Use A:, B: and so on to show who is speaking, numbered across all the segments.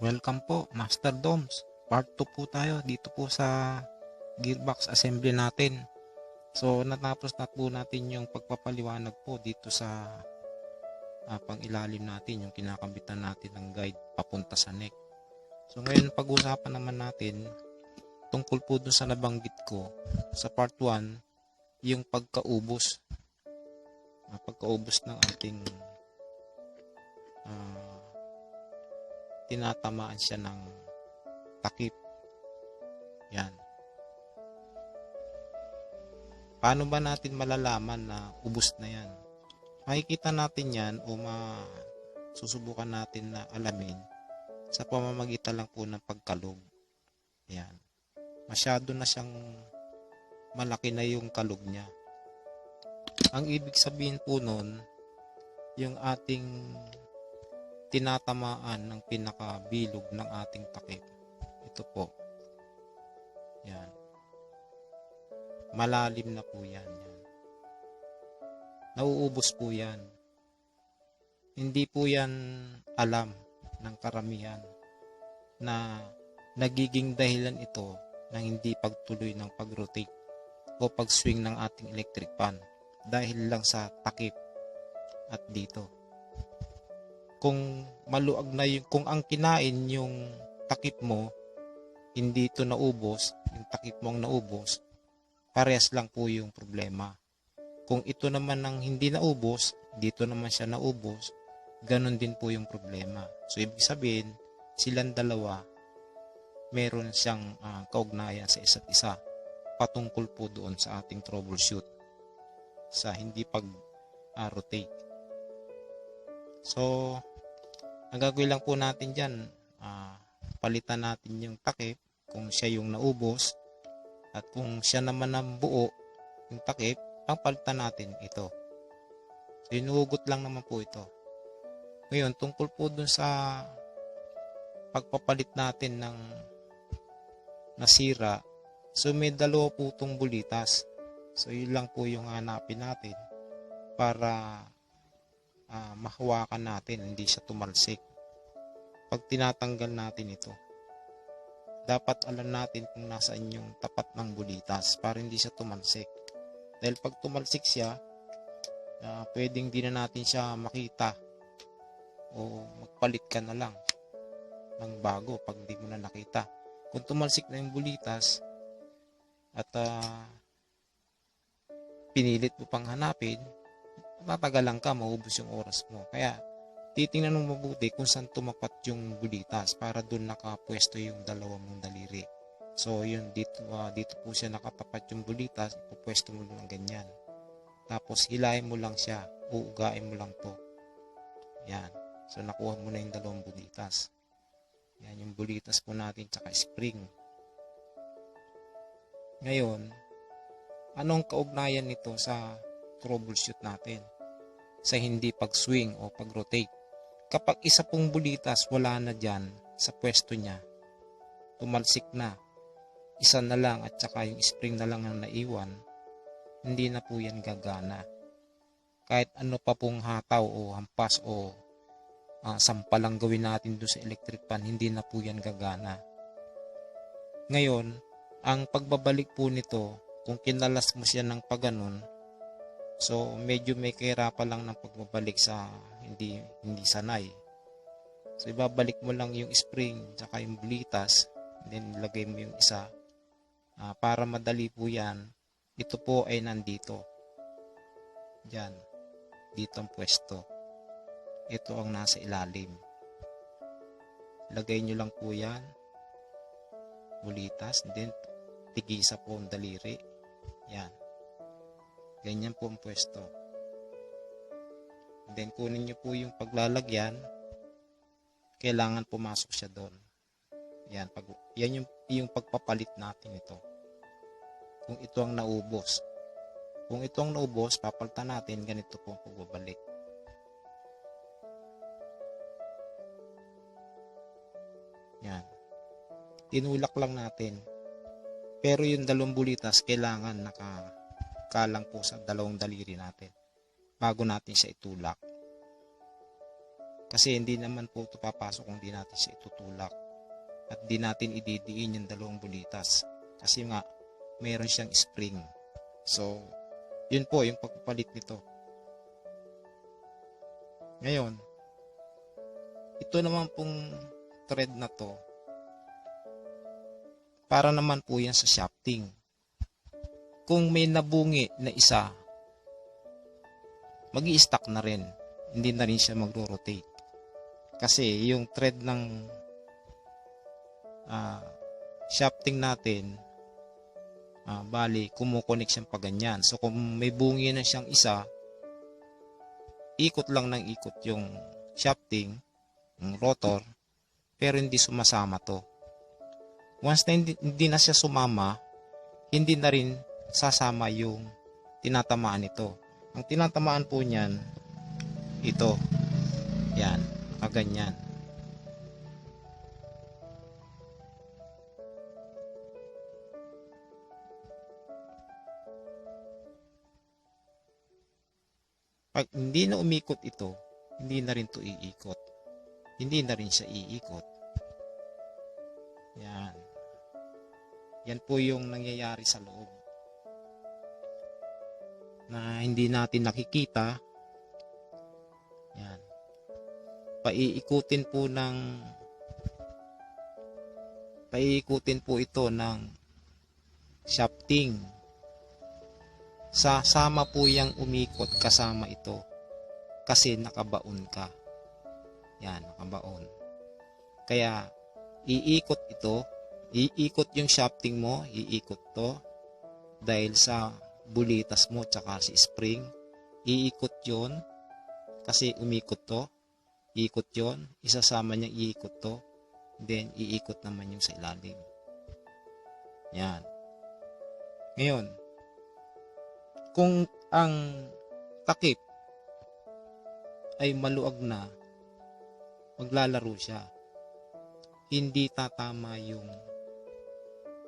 A: Welcome po, Master Doms. Part 2 po tayo dito po sa gearbox assembly natin. So, natapos na po natin yung pagpapaliwanag po dito sa pang-ilalim natin, yung kinakabitan natin ng guide papunta sa neck. So, ngayon pag-usapan naman natin tungkol po dun sa nabanggit ko sa part 1, yung pagkaubos. Pagkaubos ng ating tinatamaan siya ng takip. Yan. Paano ba natin malalaman na ubos na yan? Makikita natin yan o susubukan natin na alamin sa pamamagitan lang po ng pagkalog. Yan. Masyado na siyang malaki na yung kalog niya. Ang ibig sabihin po nun, yung ating tinatamaan ng pinakabilog ng ating takip. Ito po. Yan. Malalim na po yan. Nauubos po yan. Hindi po yan alam ng karamihan na nagiging dahilan ito ng hindi pagtuloy ng pag-rotate o pag-swing ng ating electric fan dahil lang sa takip at dito. Kung maluag na kung ang kinain yung takip mo, hindi ito naubos, yung takip mo ang naubos, parehas lang po yung problema. Kung ito naman ang hindi naubos, dito naman siya naubos, ganun din po yung problema. So, ibig sabihin, silang dalawa, meron siyang kaugnayan sa isa't isa, patungkol po doon sa ating troubleshoot, sa hindi pag-rotate. So, ang gagawin lang po natin dyan, palitan natin yung takip kung siya yung naubos, at kung siya naman ang buo yung takip, ang palitan natin ito. So, inuugot lang naman po ito. Ngayon, tungkol po dun sa pagpapalit natin ng nasira, so may dalawa po itong bulitas. So, yun lang po yung hanapin natin para mahawakan natin, hindi siya tumalsik. Pag tinatanggal natin ito, dapat alam natin kung nasaan yung tapat ng bulitas para hindi siya tumalsik. Dahil pag tumalsik siya, pwedeng di na natin siya makita o magpalit ka na lang ng bago pag di mo na nakita. Kung tumalsik na yung bulitas at pinilit mo pang hanapin, matagalan ka, maubos yung oras mo. Kaya titingnan mo mabuti kung saan tumapat yung bulitas para doon nakapwesto yung dalawa mong daliri. So yun, dito po siya nakatapat yung bulitas, ipupwesto mo lang ganyan. Tapos hilahin mo lang siya, uugain mo lang to. Yan. So nakuha mo na yung dalawang bulitas. Yan yung bulitas po natin tsaka spring. Ngayon, anong kaugnayan nito sa troubleshoot natin? Sa hindi pag-swing o pag-rotate. Kapag isa pong bulitas wala na dyan sa pwesto niya, tumalsik na, isa na lang at saka yung spring na lang ang naiwan, hindi na po yan gagana. Kahit ano pa pong hataw o hampas o sampalang gawin natin doon sa electric fan, hindi na po yan gagana. Ngayon, ang pagbabalik po nito, kung kinalas mo siya ng paganon, so medyo may kahirapan lang ng pagbabalik sa hindi sanay. So ibabalik mo lang yung spring saka yung bulitas, then lagay mo yung isa para madali po yan. Ito po ay nandito. Diyan. Dito ang pwesto. Ito ang nasa ilalim. Lagay nyo lang po yan. Bulitas, then tigisa po ang daliri. Yan. Ganyan po ang pwesto. Then kunin nyo po yung paglalagyan. Kailangan pumasok siya doon. Yan, yan yung pagpapalit natin ito. Kung ito ang naubos. Kung ito ang naubos, papalitan natin, ganito po ang pagbabalik. Yan. Tinulak lang natin. Pero yung dalawang bulitas, kailangan nakakalang po sa dalawang daliri natin bago natin siya itulak. Kasi hindi naman po ito papasok kung di natin siya itutulak. At di natin ididiin yung dalawang bulitas. Kasi nga, mayroon siyang spring. So, yun po yung pagpapalit nito. Ngayon, ito naman pong thread na to, para naman po yan sa shafting. Kung may nabungi na isa, mag-i-stack na rin. Hindi na rin siya magro-rotate. Kasi yung thread ng shafting natin, bali, kumukonek siyang pa ganyan. So, kung may bungi na siyang isa, ikot lang ng ikot yung shafting, yung rotor, pero hindi sumasama to. Once na hindi na siya sumama, hindi na rin sasama yung tinatamaan nito. Ang tinatamaan po niyan, ito. Yan, kaganyan. Pag hindi na umikot ito, hindi na rin to iikot. Hindi na rin siya iikot. Yan. Yan po yung nangyayari sa loob. Na hindi natin nakikita. Yan. Paiikutin po ito ng shafting. Sama po yang umikot kasama ito. Kasi nakabaon ka. Yan, nakabaon. Kaya, iikot ito. Iikot yung shafting mo. Iikot to. Dahil sa bulitas mo tsaka si spring. Iikot yon. Kasi umikot to. Iikot yon. Isasama niya iikot to. Then, iikot naman yung sa ilalim. Yan. Ngayon, kung ang takip ay maluag na, maglalaro siya. Hindi tatama yung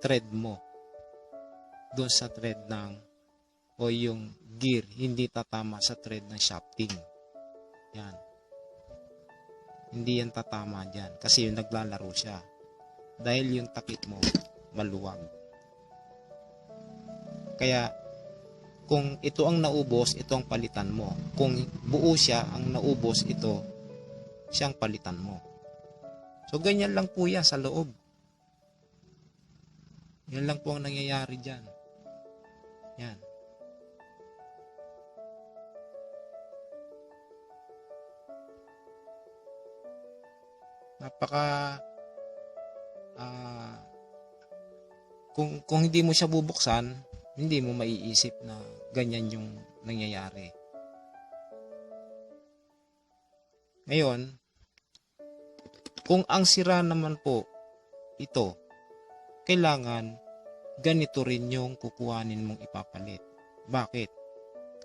A: thread mo doon sa thread o yung gear, hindi tatama sa thread ng shafting. Yan. Hindi yan tatama dyan kasi yung naglalaro siya. Dahil yung takip mo maluwag. Kaya, kung ito ang naubos, ito ang palitan mo. Kung buo siya ang naubos, ito siyang palitan mo. So, ganyan lang po yan sa loob. Yan lang po ang nangyayari dyan. Yan. Napaka kung hindi mo siya bubuksan, hindi mo maiisip na ganyan yung nangyayari. Ngayon, kung ang sira naman po ito, kailangan ganito rin yung kukuhanin mong ipapalit. Bakit?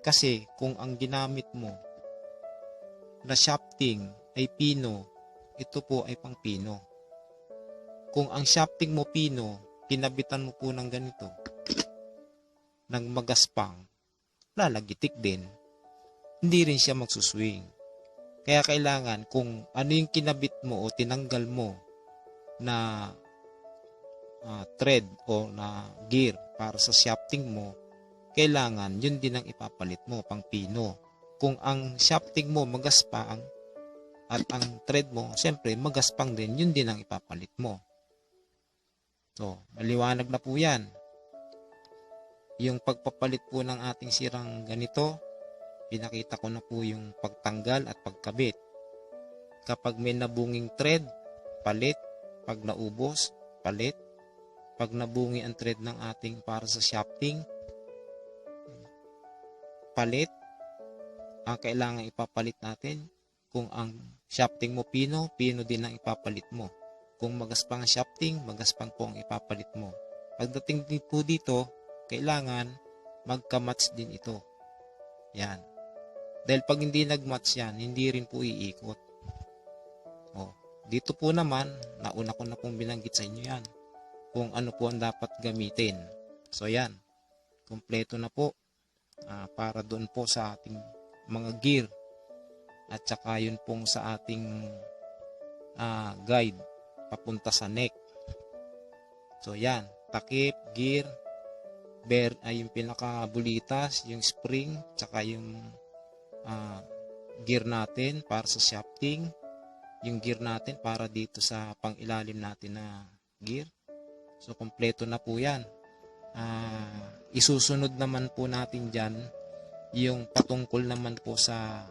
A: Kasi kung ang ginamit mo na shafting ay pino, ito po ay pang pino. Kung ang shafting mo pino, kinabitan mo po ng ganito, ng magaspang, lalagitik din. Hindi rin siya magsuswing. Kaya kailangan kung ano yung kinabit mo o tinanggal mo na thread o na gear para sa shafting mo, kailangan yun din ang ipapalit mo, pang pino. Kung ang shafting mo magaspang at ang thread mo, siyempre magaspang din, yun din ang ipapalit mo. So, maliwanag na po yan. Yung pagpapalit po ng ating sirang ganito, pinakita ko na po yung pagtanggal at pagkabit. Kapag may nabunging thread, palit. Pag naubos, palit. Pag nabungi ang thread ng ating para sa shafting, palit. Ang kailangan ipapalit natin, kung ang shafting mo pino, pino din ang ipapalit mo. Kung magaspang ang shafting, magaspang po ang ipapalit mo. Pagdating din po dito, kailangan magka-match din ito. Yan. Dahil pag hindi nag-match yan, hindi rin po iikot. Dito po naman, nauna ko na pong binanggit sa inyo yan. Kung ano po ang dapat gamitin. So yan. Kompleto na po. Para doon po sa ating mga gear. at saka yun pong sa ating guide papunta sa neck. So yan, takip, gear, ay yung pinakabulitas, yung spring, tsaka yung gear natin para sa shafting, yung gear natin para dito sa pangilalim natin na gear. So kompleto na po yan. Isusunod naman po natin dyan yung patungkol naman po sa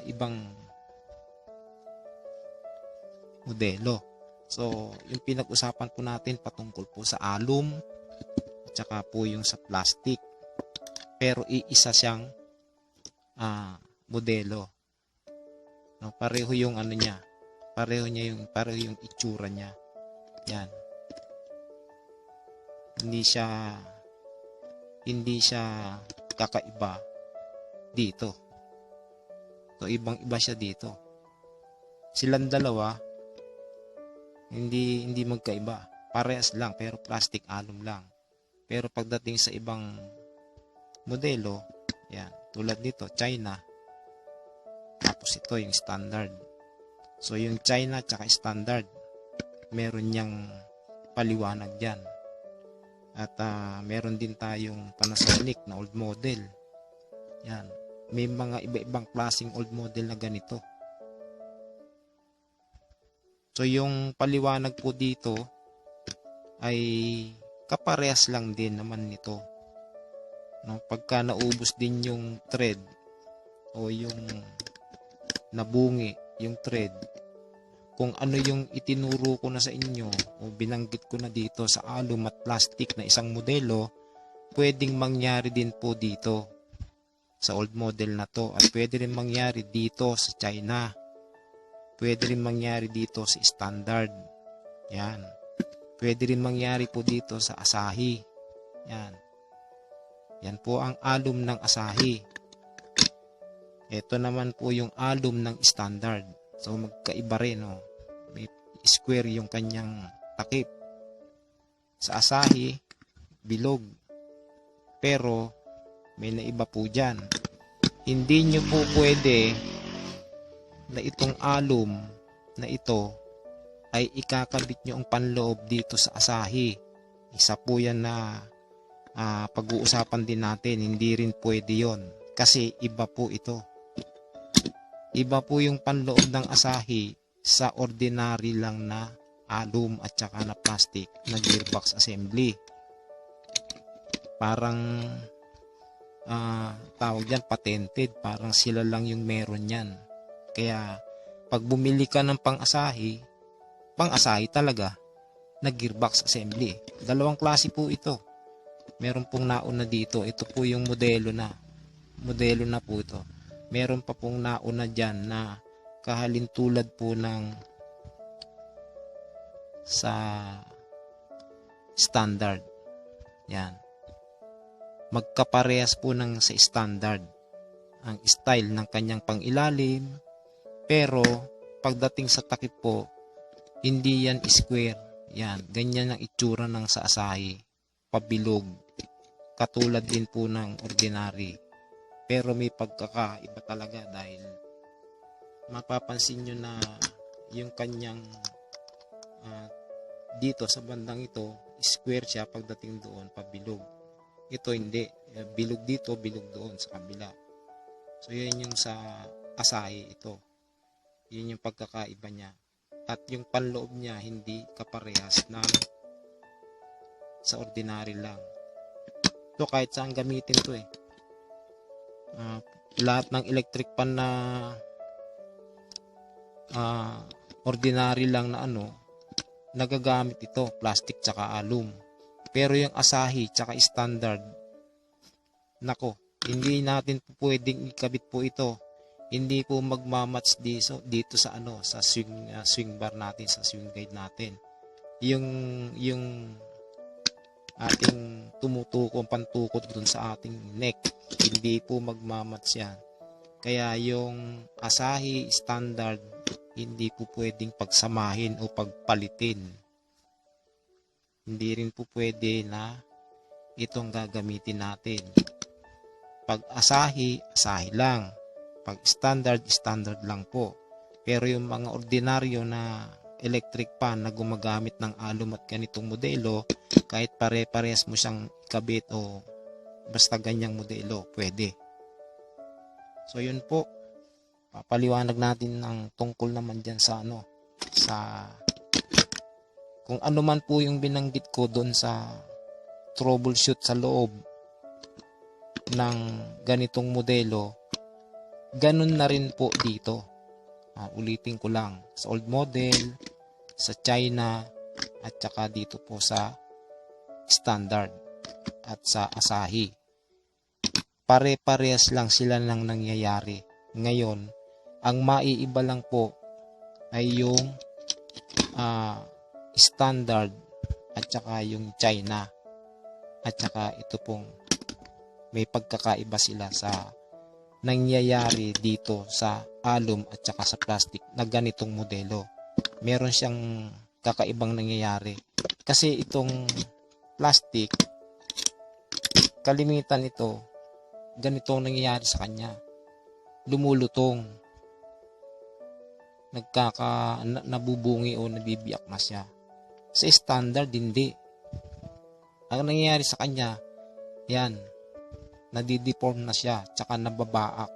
A: ibang modelo. So yung pinag-usapan po natin patungkol po sa alum at saka po yung sa plastic, pero iisa siyang modelo, no? Pareho yung ano niya, pareho yung itsura niya. Yan, hindi siya kakaiba dito. So ibang-iba siya dito. Silang dalawa hindi magkaiba. Parehas lang pero plastic alum lang. Pero pagdating sa ibang modelo, yan, tulad nito, China. Tapos ito yung standard. So yung China tsaka standard, meron niyang paliwanag diyan. At meron din tayong Panasonic na old model. Yan. May mga iba-ibang klaseng old model na ganito. So yung paliwanag po dito ay kaparehas lang din naman nito. No, pagka naubos din yung thread o yung nabungi yung thread, kung ano yung itinuro ko na sa inyo o binanggit ko na dito sa alum at plastic na isang modelo, pwedeng mangyari din po dito sa old model na to, at pwede rin mangyari dito sa China, pwede rin mangyari dito sa standard. Yan, pwede rin mangyari po dito sa Asahi. Yan po ang alum ng Asahi. Ito naman po yung alum ng standard. So magkaiba rin, no? May square yung kanyang takip. Sa Asahi, bilog. Pero may naiba po dyan. Hindi nyo po pwede na itong alum na ito ay ikakabit nyo ang panloob dito sa Asahi. Isa po yan na pag-uusapan din natin. Hindi rin pwede yon kasi iba po ito. Iba po yung panloob ng Asahi sa ordinary lang na alum at saka na plastic na gearbox assembly. Parang tawag yan patented, parang sila lang yung meron yan. Kaya pag bumili ka ng pang-Asahi talaga na gearbox assembly. Dalawang klase po ito. Meron pong nauna dito, ito po yung modelo na po ito. Meron pa pong nauna dyan na kahalintulad po ng sa standard. Yan. Magkaparehas po ng sa standard ang style ng kanyang pangilalim, pero pagdating sa takip po, hindi yan square. Yan, ganyan ang itsura ng sa Asahi, pabilog, katulad din po ng ordinary. Pero may pagkakaiba talaga dahil mapapansin nyo na yung kanyang dito sa bandang ito, square siya, pagdating doon, pabilog. Ito hindi, bilog dito, bilog doon sa kabila. So yun yung sa Asahi ito. Yun yung pagkakaiba niya. At yung panloob niya hindi kaparehas ng sa ordinary lang. Ito kahit saan gamitin to eh. Lahat ng electric pan na ordinary lang na nagagamit ito, plastic tsaka alum. Pero yung Asahi tsaka standard, nako, hindi natin po pwedeng ikabit po ito. Hindi po magmamatch dito sa sa swing bar natin, sa swing guide natin. Yung ating pantukot dun sa ating neck, hindi po magmamatch yan. Kaya yung Asahi standard, hindi po pwedeng pagsamahin o pagpalitin. Hindi rin po pwede na itong gagamitin natin. Pag Asahi, Asahi lang. Pag standard, standard lang po. Pero yung mga ordinaryo na electric fan na gumagamit ng alum at ganitong modelo, kahit pare-parehas mo siyang ikabit o basta ganyang modelo, pwede. So yun po, papaliwanag natin ng tungkol naman dyan sa sa kung ano man po yung binanggit ko doon sa troubleshoot sa loob ng ganitong modelo, ganun na rin po dito. Ulitin ko lang, sa old model, sa China, at saka dito po sa standard at sa Asahi. Pare-parehas lang sila nang nangyayari. Ngayon, ang maiiba lang po ay yung standard at saka yung China. At saka ito pong may pagkakaiba sila sa nangyayari dito sa alum at saka sa plastic na ganitong modelo. Meron siyang kakaibang nangyayari. Kasi itong plastic, kalimitan ito, ganito ang nangyayari sa kanya. Lumulutong. Nabubungi o nabibiyak na siya. Sa standard, hindi. Ang nangyayari sa kanya, yan, nadideform na siya, tsaka nababaak.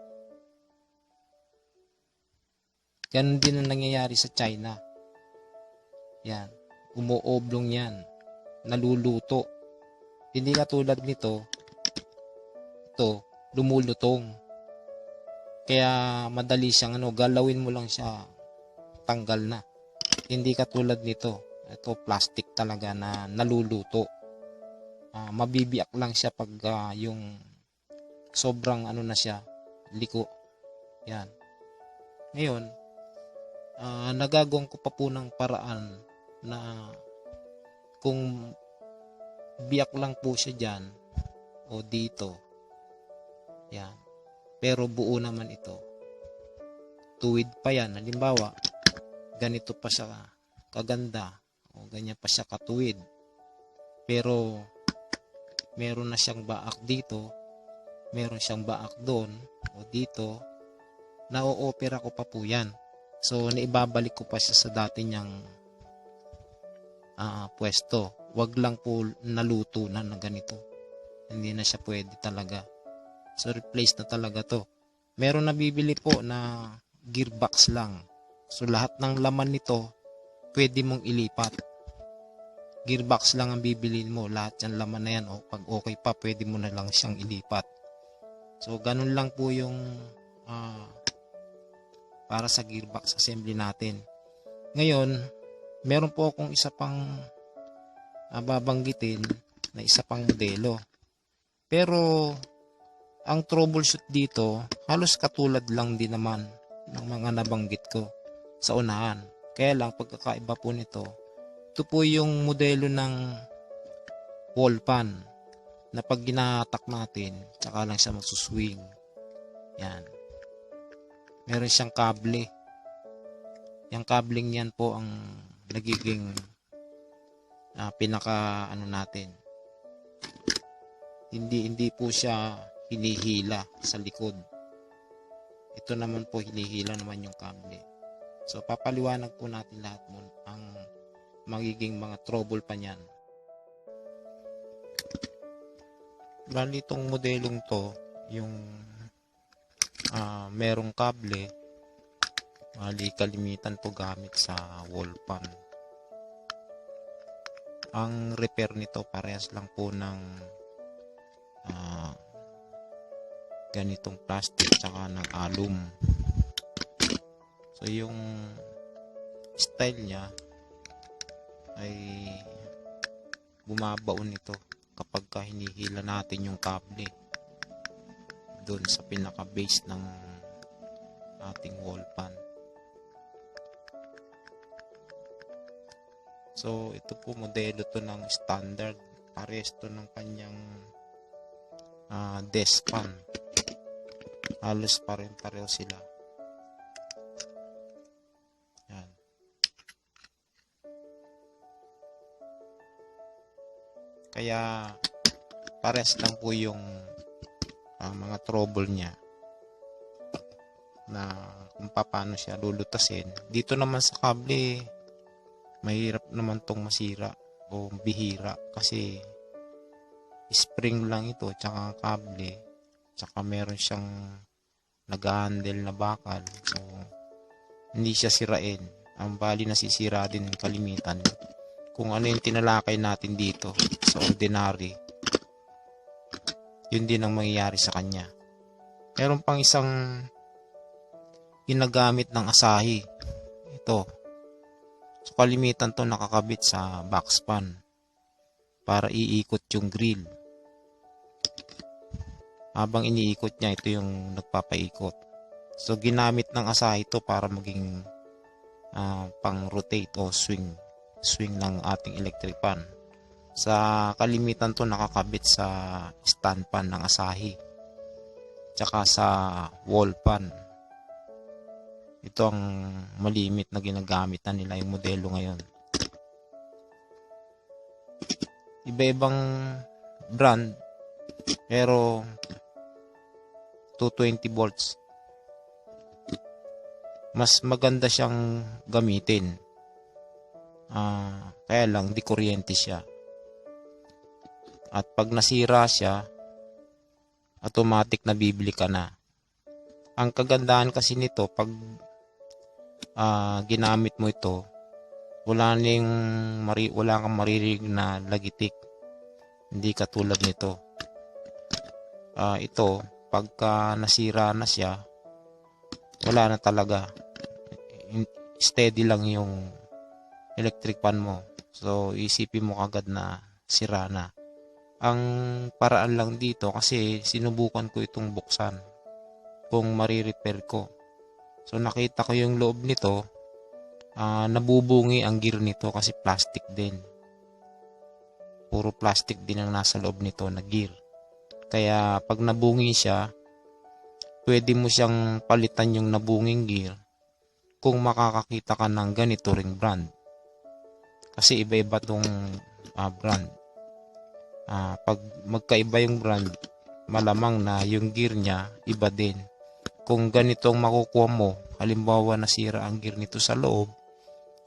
A: Ganun din ang nangyayari sa China. Yan, umuoblong yan, naluluto. Hindi katulad nito, ito, lumulutong. Kaya madali siyang galawin mo lang siya, tanggal na. Hindi katulad nito, ito plastic talaga na naluluto. Mabibiyak lang siya pag yung sobrang na siya, liko. Yan. Ngayon, nagagawang ko pa po ng paraan na kung biyak lang po siya dyan o dito. Yan. Pero buo naman ito. Tuwid pa yan. Halimbawa, ganito pa siya kaganda o ganyan pa siya katuwid. Pero meron na siyang baak dito, meron siyang baak doon o dito, na-o-opera ko pa po yan. So naibabalik ko pa siya sa dati niyang pwesto. Wag lang po naluto na ganito, hindi na siya pwede talaga. So replace na talaga to. Meron nabibili po na gearbox lang, so lahat ng laman nito pwede mong ilipat. Gearbox lang ang bibilin mo, lahat yan laman na yan, pag okay pa pwede mo na lang siyang ilipat. So ganun lang po yung para sa gearbox assembly natin. Ngayon, meron po akong isa pang babanggitin na isa pang modelo. Pero ang troubleshoot dito halos katulad lang din naman ng mga nabanggit ko sa unahan. Kaya lang pagkakaiba po nito, ito po yung modelo ng wall fan na pag ginatak natin, tsaka lang siya magsuswing. Yan. Meron siyang kable. Yung kabling yan po ang nagiging pinaka natin. Hindi po siya hinihila sa likod. Ito naman po hinihila naman yung kable. So papaliwanag po natin lahat mo ang magiging mga trouble pa niyan. Bali itong modelong to, yung merong kable, bali kalimitan po gamit sa wall fan. Ang repair nito parehas lang po ng ganitong plastic tsaka ng alum. So yung style niya ay bumabaon ito kapag hinihila natin yung kable doon sa pinaka base ng ating wall fan. So ito po modelo to ng standard, parehas to ng kanyang desk fan. Halos pareho sila. Yan. Kaya parehas lang po yung mga trouble niya. na kung paano siya lulutasin. Dito naman sa kable, mahirap naman tong masira o bihira kasi spring lang ito tsaka kable, tsaka meron siyang nag-handle na bakal, so hindi siya sirain. Ang bali nasisira din kalimitan kung ano yung tinalakay natin dito sa ordinary, yun din ang mangyayari sa kanya. Meron pang isang ginagamit ng Asahi, ito. So kalimitan to nakakabit sa backspan para iikot yung grill. Habang iniikot niya, ito yung nagpapaikot. So ginamit ng Asahi ito para maging pang rotate o swing ng ating electric fan. Sa kalimitan to nakakabit sa stand fan ng Asahi tsaka sa wall fan. Ito ang malimit na ginagamit na nila yung modelo ngayon. Iba-ibang brand pero 220 volts. Mas maganda siyang gamitin. Kaya lang di kuryente siya. At pag nasira siya, automatic na bibili ka na. Ang kagandahan kasi nito, pag ginamit mo ito, wala kang maririnig na lagitik. Hindi katulad nito. Ito, pagka nasira na siya, wala na talaga. Steady lang yung electric fan mo. So, isipin mo agad na sira na. Ang paraan lang dito, kasi sinubukan ko itong buksan kung marirepair ko. So, nakita ko yung loob nito, nabubungi ang gear nito kasi plastic din. Puro plastic din ang nasa loob nito na gear. Kaya pag nabungi siya, pwede mo siyang palitan yung nabunging gear kung makakakita ka ng ganito ring brand. Kasi iba-iba tong brand. Pag magkaiba yung brand, malamang na yung gear niya iba din. Kung ganito ang makukuha mo, halimbawa nasira ang gear nito sa loob,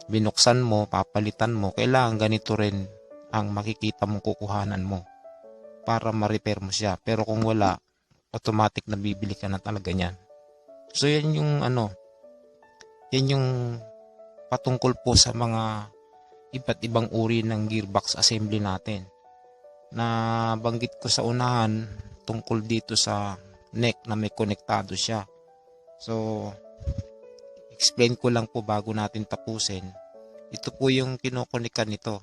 A: binuksan mo, papalitan mo, kailangan ganito rin ang makikita mong kukuhanan mo para ma-repair mo siya. Pero kung wala, automatic na bibili ka na talaga niyan. So yan yung yan yung patungkol po sa mga iba't ibang uri ng gearbox assembly natin. Na banggit ko sa unahan tungkol dito sa neck na may konektado siya. So explain ko lang po bago natin tapusin. Ito po yung kinokonikan nito.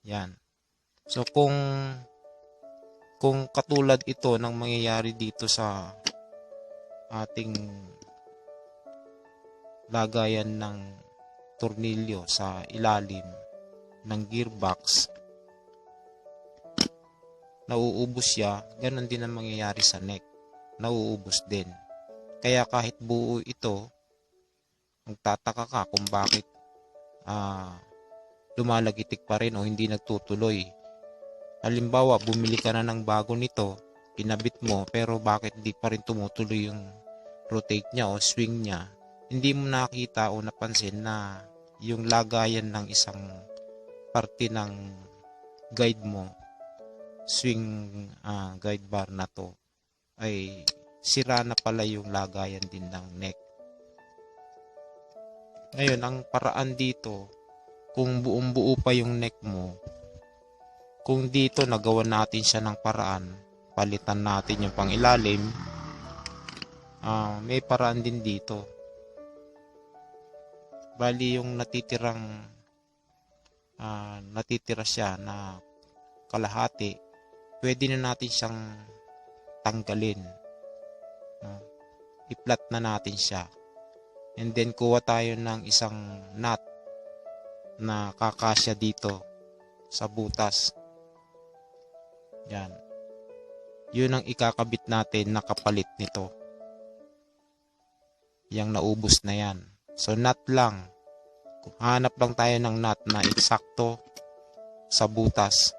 A: Yan. So kung katulad ito ng mangyayari dito sa ating lagayan ng tornilyo sa ilalim ng gearbox, nauubos siya, ganun din ang mangyayari sa neck. Nauubos din. Kaya kahit buo ito, magtataka ka kung bakit lumalagitik pa rin o hindi nagtutuloy. Halimbawa, bumili ka na ng bago nito, pinabit mo, pero bakit di pa rin tumutuloy yung rotate niya o swing niya? Hindi mo nakita o napansin na yung lagayan ng isang parte ng guide mo, swing guide bar na to, ay sira na pala yung lagayan din ng neck. Ngayon, ang paraan dito, kung buong buo pa yung neck mo, kung dito nagawa natin siya ng paraan, palitan natin yung pangilalim, may paraan din dito. Bali yung natitira siya na kalahati, pwede na natin siyang tanggalin. I-flat na natin siya. And then kuha tayo ng isang nut na kakasya dito sa butas. Yan. Yun ang ikakabit natin na kapalit nito. Yang naubos na yan. So nut lang. Hanap lang tayo ng nut na eksakto sa butas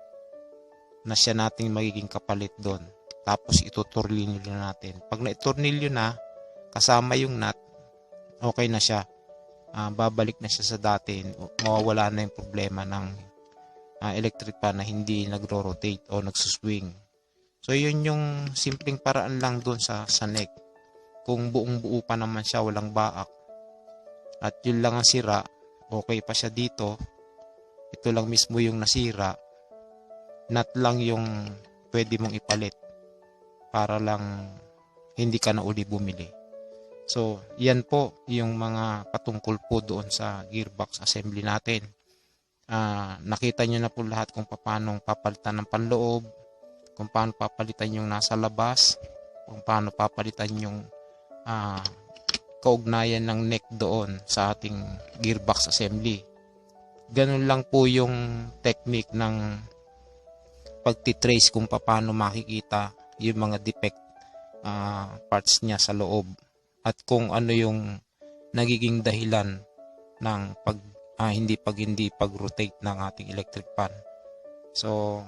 A: na siya nating magiging kapalit doon. Tapos itutornilyo natin. Pag naitornilyo na, kasama yung nut, okay na siya. Babalik na siya sa dati, mawawala na yung problema ng electric fan na hindi nagro-rotate o nagsuswing. So yun yung simpleng paraan lang doon sa neck. Kung buong buo pa naman siya, walang baak, at yun lang ang sira, okay pa siya dito. Ito lang mismo yung nasira, nut lang yung pwede mong ipalit para lang hindi ka na uli bumili. So yan po yung mga patungkol po doon sa gearbox assembly natin. Nakita nyo na po lahat kung paano papalitan ng panloob, kung paano papalitan yung nasa labas, kung paano papalitan yung kaugnayan ng neck doon sa ating gearbox assembly. Ganun lang po yung technique ng pagtitrace kung paano makikita yung mga defect parts niya sa loob, at kung ano yung nagiging dahilan ng hindi pag-rotate ng ating electric fan. So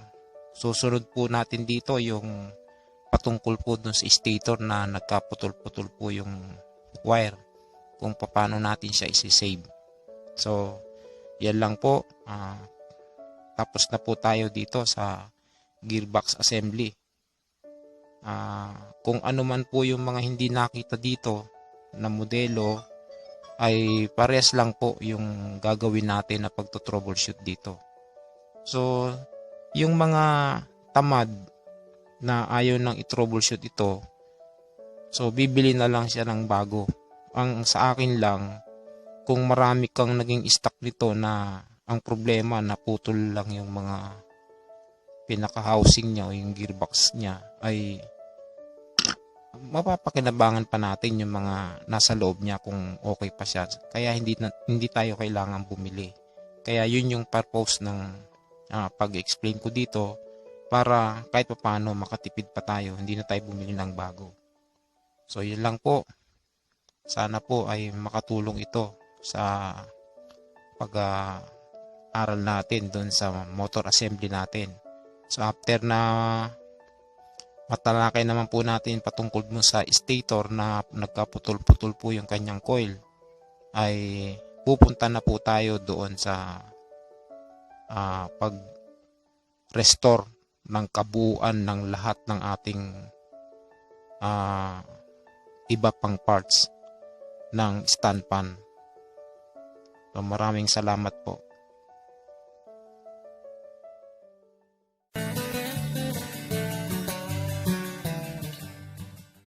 A: susunod po natin dito yung patungkol po dun sa stator na nagkaputol-putol po yung wire, kung paano natin siya isi-save. So yan lang po. Tapos na po tayo dito sa gearbox assembly. Kung ano man po yung mga hindi nakita dito na modelo, ay parehas lang po yung gagawin natin na pagto-troubleshoot dito. So yung mga tamad na ayaw nang i-troubleshoot ito, so bibili na lang siya ng bago. Ang sa akin lang, kung marami kang naging stock nito na ang problema naputol lang yung mga pinaka-housing niya o yung gearbox niya, ay mapapakinabangan pa natin yung mga nasa loob niya kung okay pa siya. Kaya hindi tayo kailangan bumili. Kaya yun yung purpose ng pag-explain ko dito, para kahit paano makatipid pa tayo, hindi na tayo bumili ng bago. So yun lang po. Sana po ay makatulong ito sa pag-aral natin doon sa motor assembly natin. So after na matalakay naman po natin patungkol mo sa stator na nagkaputol-putol po yung kanyang coil, ay pupunta na po tayo doon sa pag-restore ng kabuuan ng lahat ng ating iba pang parts ng stand pan. So maraming salamat po.